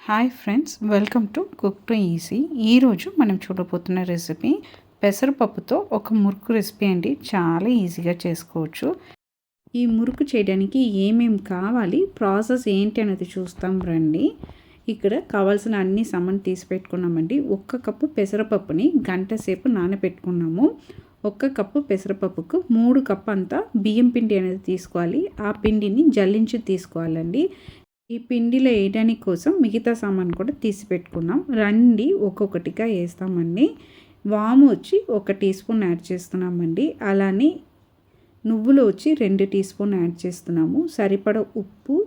Hi friends, welcome to cook to easy. ఈరోజు మనం చూడబోతున్న recipe పెసరపప్పుతో ఒక మురుకు రెసిపీ అండి. చాలా ఈజీగా చేసుకోవచ్చు. ఈ మురుకు చేయడానికి ఏమేమి కావాలి, ప్రాసెస్ ఏంటి అనేది చూస్తాం రండి. ఇక్కడ కావాల్సిన అన్ని సామాన్ తీసి పెట్టుకున్నామండి. 1 కప్పు పెసరపప్పుని గంట సేపు నానబెట్టుకున్నాము. 1 కప్పు పెసరపప్పుకు 3 కప్పు అంతా బియ్యం పిండి అనేది తీసుకోవాలి. ఆ పిండిని జల్లించి తీసుకోవాలండి. ఈ పిండిలో వేయడానికి కోసం మిగతా సామాన్ కూడా తీసి పెట్టుకున్నాం రండి. ఒక్కొక్కటిగా వేస్తామండి. వాము వచ్చి 1 టీ స్పూన్ యాడ్ చేస్తున్నామండి. అలానే నువ్వులు వచ్చి 2 టీ స్పూన్ యాడ్ చేస్తున్నాము. సరిపడ ఉప్పు,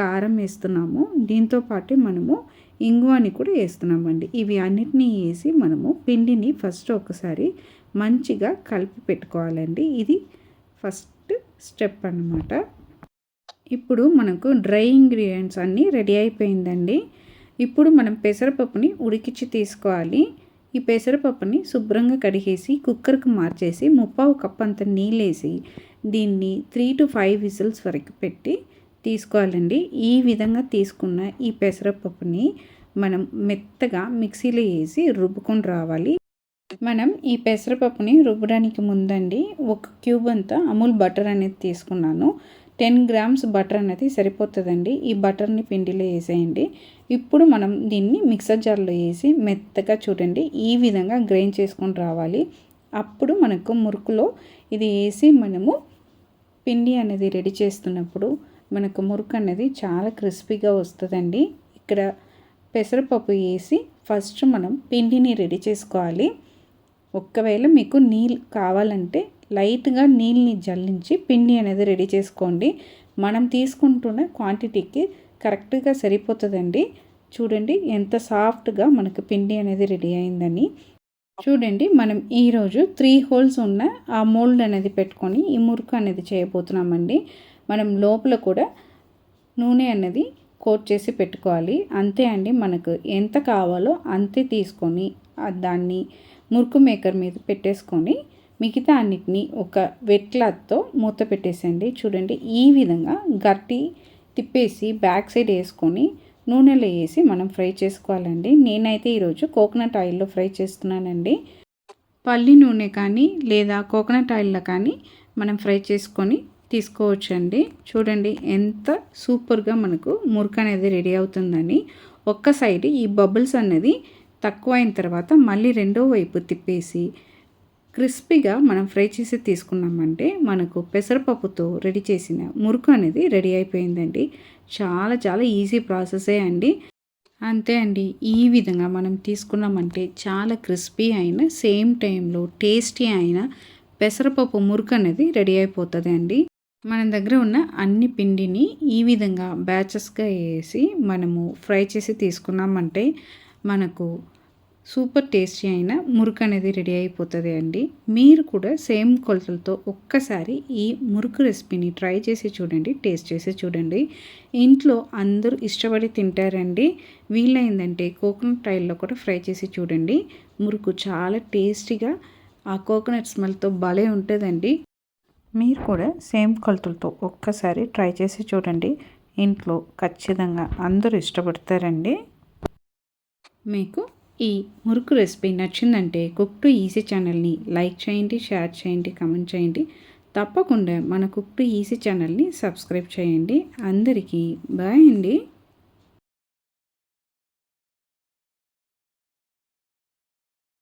కారం వేస్తున్నాము. దీంతో పాటు మనము ఇంగువని కూడా వేస్తున్నామండి. ఇవి అన్నిటినీ వేసి మనము పిండిని ఫస్ట్ ఒకసారి మంచిగా కలిపి పెట్టుకోవాలండి. ఇది ఫస్ట్ స్టెప్ అన్నమాట. ఇప్పుడు మనకు డ్రై ఇంగ్రీడియంట్స్ అన్నీ రెడీ అయిపోయిందండి. ఇప్పుడు మనం పెసరపప్పుని ఉడికించి తీసుకోవాలి. ఈ పెసరపప్పుని శుభ్రంగా కడిగేసి కుక్కర్కి మార్చేసి 3/4 కప్ అంత నీళ్ళేసి దీన్ని 3 to 5 విజిల్స్ వరకు పెట్టి తీసుకోవాలండి. ఈ విధంగా తీసుకున్న ఈ పెసరపప్పుని మనం మెత్తగా మిక్సీలో వేసి రుబ్బుకొని రావాలి. మనం ఈ పెసరపప్పుని రుబ్బడానికి ముందండి 1 క్యూబ్ అంతా అమూల్ బటర్ అనేది తీసుకున్నాను. 10 గ్రామ్స్ బటర్ అనేది సరిపోతుందండి. ఈ బటర్ని పిండిలో వేసేయండి. ఇప్పుడు మనం దీన్ని మిక్సర్ జార్లో వేసి మెత్తగా చూడండి ఈ విధంగా గ్రైండ్ చేసుకొని రావాలి. అప్పుడు మనకు మురుకులో ఇది వేసి మనము పిండి అనేది రెడీ చేస్తున్నప్పుడు మనకు మురుకు అనేది చాలా క్రిస్పీగా వస్తుందండి. ఇక్కడ పెసరపప్పు వేసి ఫస్ట్ మనం పిండిని రెడీ చేసుకోవాలి. ఒకవేళ మీకు నీళ్ళు కావాలంటే లైట్గా నీళ్ళని జల్లించి పిండి అనేది రెడీ చేసుకోండి. మనం తీసుకుంటున్న క్వాంటిటీకి కరెక్ట్గా సరిపోతుందండి. చూడండి ఎంత సాఫ్ట్గా మనకు పిండి అనేది రెడీ అయిందని. చూడండి మనం ఈరోజు 3 హోల్స్ ఉన్న ఆ మోల్డ్ అనేది పెట్టుకొని ఈ మురుకు అనేది చేయబోతున్నామండి. మనం లోపల కూడా నూనె అనేది కోట్ చేసి పెట్టుకోవాలి. అంతే అండి. మనకు ఎంత కావాలో అంతే తీసుకొని దాన్ని మురుకు మేకర్ మీద పెట్టేసుకొని మిగతా అన్నిటినీ ఒక వెట్ క్లాత్తో మూత పెట్టేసండి. చూడండి ఈ విధంగా గట్టి తిప్పేసి బ్యాక్ సైడ్ వేసుకొని నూనెలో వేసి మనం ఫ్రై చేసుకోవాలండి. నేనైతే ఈరోజు కోకోనట్ ఆయిల్లో ఫ్రై చేస్తున్నానండి. పల్లి నూనె కానీ లేదా కోకోనట్ ఆయిల్లో కానీ మనం ఫ్రై చేసుకొని తీసుకోవచ్చండి. చూడండి ఎంత సూపర్గా మనకు మురుకు అనేది రెడీ అవుతుందని. ఒక్క సైడ్ ఈ బబుల్స్ అనేది తక్కువ అయిన తర్వాత మళ్ళీ రెండో వైపు తిప్పేసి క్రిస్పీగా మనం ఫ్రై చేసి తీసుకున్నామంటే మనకు పెసరపప్పుతో రెడీ చేసిన మురుకు అనేది రెడీ అయిపోయిందండి. చాలా చాలా ఈజీ ప్రాసెసే అండి. అంతే అండి. ఈ విధంగా మనం తీసుకున్నామంటే చాలా క్రిస్పీ అయిన సేమ్ టైంలో టేస్టీ అయిన పెసరపప్పు మురుకు అనేది రెడీ అయిపోతుంది అండి. మన దగ్గర ఉన్న అన్ని పిండిని ఈ విధంగా బ్యాచెస్గా వేసి మనము ఫ్రై చేసి తీసుకున్నామంటే మనకు సూపర్ టేస్టీ అయిన మురుకు అనేది రెడీ అయిపోతుంది అండి. మీరు కూడా సేమ్ కొలతలతో ఒక్కసారి ఈ మురుకు రెసిపీని ట్రై చేసి చూడండి, టేస్ట్ చేసి చూడండి. ఇంట్లో అందరూ ఇష్టపడి తింటారండి. వీలైందంటే కోకోనట్ ఆయిల్లో కూడా ఫ్రై చేసి చూడండి. మురుకు చాలా టేస్టీగా ఆ కోకోనట్ స్మెల్తో భలే ఉంటుందండి. మీరు కూడా సేమ్ కొలతలతో ఒక్కసారి ట్రై చేసి చూడండి. ఇంట్లో ఖచ్చితంగా అందరూ ఇష్టపడతారండి. మీకు ఈ మురుకు రెసిపీ నచ్చిందంటే కుక్ టు ఈజీ ఛానల్ని లైక్ చేయండి, షేర్ చేయండి, కామెంట్ చేయండి. తప్పకుండా మన కుక్ టు ఈజీ ఛానల్ని సబ్స్క్రైబ్ చేయండి. అందరికీ బాయ్ అండి.